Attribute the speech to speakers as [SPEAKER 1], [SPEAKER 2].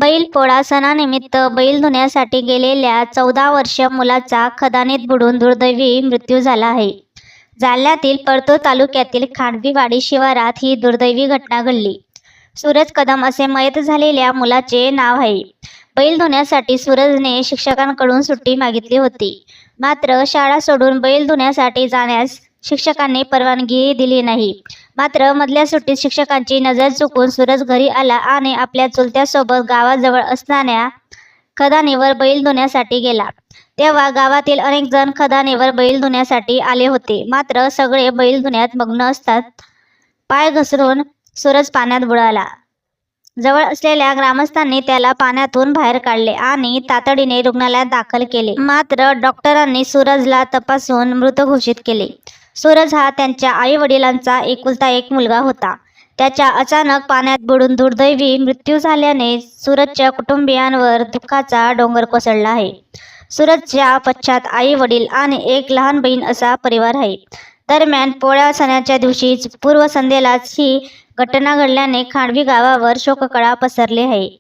[SPEAKER 1] बैलपोळा सणानिमित्त बैल धुण्यासाठी गेलेल्या 14 वर्षीय मुलाचा खदानीत बुडून दुर्दैवी मृत्यू झाला आहे. जालन्यातील परतूर तालुक्यातील खांडवीवाडी शिवारात ही दुर्दैवी घटना घडली. सूरज कदम असे मयत झालेल्या मुलाचे नाव आहे. बैल धुण्यासाठी सूरजने शिक्षकांकडून सुट्टी मागितली होती. मात्र शाळा सोडून बैल धुण्यासाठी जाण्यास शिक्षकांनी परवानगी दिली नाही. मात्र मधल्या सुट्टीत शिक्षकांची नजर चुकून सूरज घरी आला आणि आपल्या चुलत्यासोबत गावाजवळ असणाऱ्या खदानीवर बैल धुण्यासाठी गेला. तेव्हा गावातील अनेक जण खदानीवर बैल धुण्यासाठी आले होते. मात्र सगळे बैल धुण्यात मग्न असतात पाय घसरून सूरज पाण्यात बुडाला. जवळ असलेल्या ग्रामस्थांनी त्याला पाण्यातून बाहेर काढले आणि तातडीने रुग्णालयात दाखल केले. मात्र डॉक्टरांनी सूरजला तपासून मृत घोषित केले. सूरज हा त्यांच्या आई-वडिलांचा एकुलता एक मुलगा होता. त्याच्या अचानक पाण्यात बुडून दुर्दैवी मृत्यू झाल्याने सूरजच्या कुटुंबियांवर दुःखाचा डोंगर कोसळला आहे. सूरजच्या पश्चात आई-वडील आणि एक लहान बहीण असा परिवार आहे. दरम्यान पोळा सणाच्या दिवशीच पूर्वसंध्येलाच ही घटना घडल्याने खांडवी गावावर शोककळा पसरली आहे.